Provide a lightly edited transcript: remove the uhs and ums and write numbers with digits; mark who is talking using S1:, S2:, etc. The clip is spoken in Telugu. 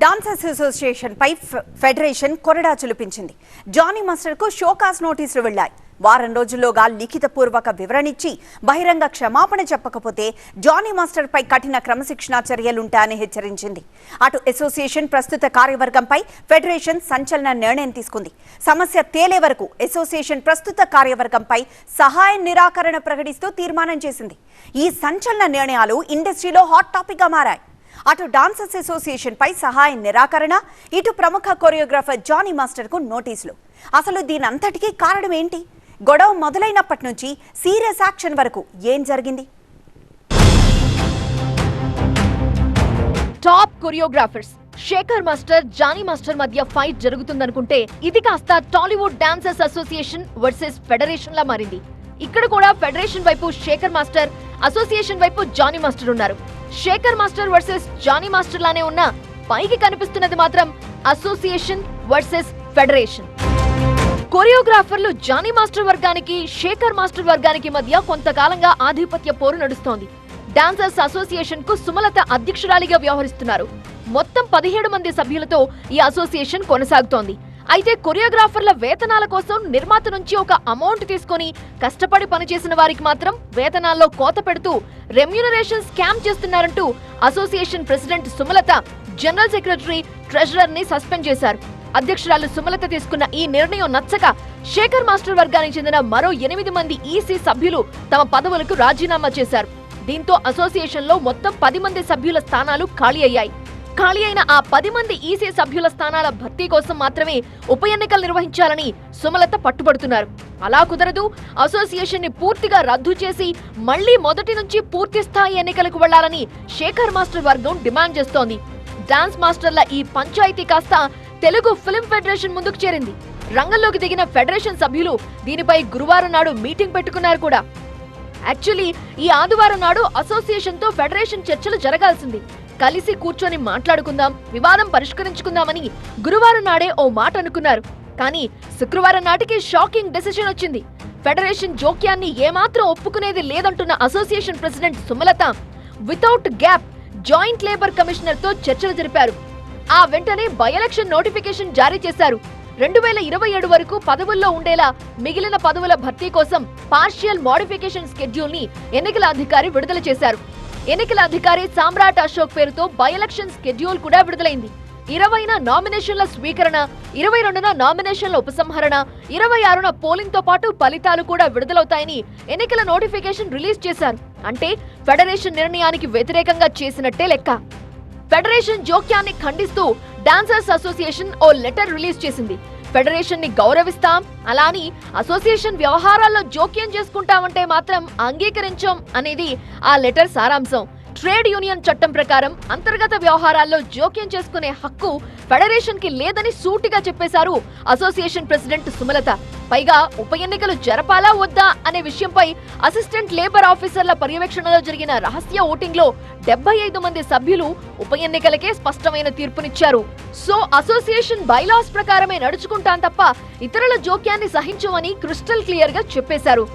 S1: డాన్సర్స్ అసోసియేషన్ పై ఫెడరేషన్ కొరడా చులిపించింది. జానీ మాస్టర్ కు షోకాస్ నోటీసులు వెళ్లాయి. వారం రోజుల్లోగా లిఖితపూర్వక వివరణ ఇచ్చి బహిరంగ క్షమాపణ చెప్పకపోతే జానీ మాస్టర్ పై కఠిన క్రమశిక్షణా చర్యలుంటాయని హెచ్చరించింది. అటు అసోసియేషన్ ప్రస్తుత కార్యవర్గంపై ఫెడరేషన్ సంచలన నిర్ణయం తీసుకుంది. సమస్య తేలే వరకు అసోసియేషన్ ప్రస్తుత కార్యవర్గంపై సహాయ నిరాకరణ ప్రకటిస్తూ తీర్మానం చేసింది. ఈ సంచలన నిర్ణయాలు ఇండస్ట్రీలో హాట్ టాపిక్ గా మారాయి. అటు డాన్సర్స్ అసోసియేషన్ పై సహాయ నిరాకరణ, ఇటు ప్రముఖ కొరియోగ్రాఫర్ జానీ మాస్టర్ కు నోటీసులు. అసలు దీనంతటికీ కారణం ఏంటి? గొడవ మొదలైనప్పటి నుంచి సీరియస్ యాక్షన్ వరకు ఏం జరిగింది?
S2: Top choreographers Shekar master, Jani master మధ్య ఫైట్ జరుగుతుందనుకుంటే ఇది కాస్త Tollywood dancers association versus federation లా మారింది. ఇక్కడ కూడా ఫెడరేషన్ వైపు శేఖర్ మాస్టర్, అసోసియేషన్ వైపు జానీ మాస్టర్ ఉన్నారు. Shekar master versus Jani master లానే ఉన్న పైకి కనిపిస్తున్నది మాత్రం అసోసియేషన్ వర్సెస్ ఫెడరేషన్. కొరియోగ్రాఫర్లు జానీ మాస్టర్ వర్గానికి, శేఖర్ మాస్టర్ వర్గానికి మధ్య కొంతకాలంగా ఆధిపత్య పోరు నడుస్తోంది. డాన్సర్స్ అసోసియేషన్ కు సుమలత అధ్యక్షురాలిగా వ్యవహరిస్తున్నారు. మొత్తం 17 మంది సభ్యులతో ఈ అసోసియేషన్ కొనసాగుతోంది. అయితే కొరియోగ్రాఫర్ల వేతనాల కోసం నిర్మాత నుంచి ఒక అమౌంట్ తీసుకొని కష్టపడి పనిచేసిన వారికి మాత్రం వేతనాల్లో కోత పెడుతూ రెమ్యూనరేషన్ స్కామ్ చేస్తున్నారంటూ association president Sumalatha, general secretary, treasurer ని సస్పెండ్ చేశారు. అధ్యక్షురాలు సుమలత తీసుకున్న ఈ నిర్ణయం నచ్చక శేఖర్ మాస్టర్ వర్గానికి చెందిన మరో 8 మంది ఈసీ సభ్యులు తమ పదవులకు రాజీనామా చేశారు. దీంతో అసోసియేషన్ లో మొత్తం 10 మంది సభ్యుల స్థానాలు ఖాళీ అయ్యాయి. ఖాళీ అయిన ఆ 10 మంది ఈసీ సభ్యుల స్థానాల భర్తీ కోసం మాత్రమే ఉప ఎన్నికలు నిర్వహించాలని సుమలత పట్టుబడుతున్నారు. అలా కుదరదు, అసోసియేషన్ ని పూర్తిగా రద్దు చేసి మళ్లీ మొదటి నుంచి పూర్తి స్థాయి ఎన్నికలకు వెళ్లాలని శేఖర్ మాస్టర్ వర్గం డిమాండ్ చేస్తోంది. డాన్స్ మాస్టర్ల ఈ పంచాయతీ కాస్త తెలుగు ఫిల్మ్ ఫెడరేషన్ ముందుకు చేరింది. రంగంలోకి దిగిన ఫెడరేషన్ సభ్యులు దీనిపై గురువారం నాడు మీటింగ్ పెట్టుకున్నారు కూడా. యాక్చువల్లీ ఈ ఆదివారం నాడు అసోసియేషన్ తో ఫెడరేషన్ చర్చలు జరగాల్సింది. కలిసి కూర్చొని మాట్లాడుకుందాం, వివాదం పరిష్కరించుకుందామని గురువారం నాడే ఓ మాట అనుకున్నారు. కానీ శుక్రవారం నాటికి షాకింగ్ డెసిషన్ వచ్చింది. ఫెడరేషన్ జోక్యాన్ని ఏమాత్రం ఒప్పుకునేది లేదంటున్న association president Sumalatha without gap joint labour commissioner తో చర్చలు జరిపారు. ఆ వెంటనే బై ఎలక్షన్ నోటిఫికేషన్ జారీ చేశారు. 2027 వరకు పదవుల్లో ఉండేలా మిగిలిన పదవుల భర్తీ కోసం పార్షియల్ మోడిఫికేషన్ షెడ్యూల్ ని ఎన్నికల అధికారి విడుదల చేశారు. ఎన్నికల అధికారి సామ్రాట్ అశోక్ పేరుతో బై ఎలక్షన్ షెడ్యూల్ కూడా విడుదలైంది. 20న నామినేషన్ల స్వీకరణ, 22న నామినేషన్ల ఉపసంహరణ, 26న పోలింగ్ తో పాటు ఫలితాలు కూడా విడుదలవుతాయని ఎన్నికల నోటిఫికేషన్ రిలీజ్ చేశారు. అంటే ఫెడరేషన్ నిర్ణయానికి వ్యతిరేకంగా చేసినట్టే లెక్క. ఫెడరేషన్ జోక్యాన్ని ఖండిస్తూ dancers association O letter release చేసింది. ఫెడరేషన్ ని గౌరవిస్తాం, అలాని అసోసియేషన్ వ్యవహారాల్లో జోక్యం చేసుకుంటామంటే మాత్రం అంగీకరించాం అనేది ఆ లెటర్ సారాంశం. ట్రేడ్ యూనియన్ చట్టం ప్రకారం అంతర్గత వ్యవహారాల్లో జోక్యం చేసుకునే హక్కు ఫెడరేషన్ కి లేదని సూటిగా చెప్పేశారు అసోసియేషన్ ప్రెసిడెంట్ సుమలత. పైగా ఉప ఎన్నికలు జరపాలా వద్దా అనే విషయంపై అసిస్టెంట్ లేబర్ ఆఫీసర్ల పర్యవేక్షణలో జరిగిన రహస్య ఓటింగ్ లో 75 మంది సభ్యులు ఉప ఎన్నికలకే స్పష్టమైన తీర్పునిచ్చారు. సో అసోసియేషన్ బైలాస్ ప్రకారమే నడుచుకుంటాం తప్ప ఇతరుల జోక్యాన్ని సహించమని క్రిస్టల్ క్లియర్ గా చెప్పేశారు.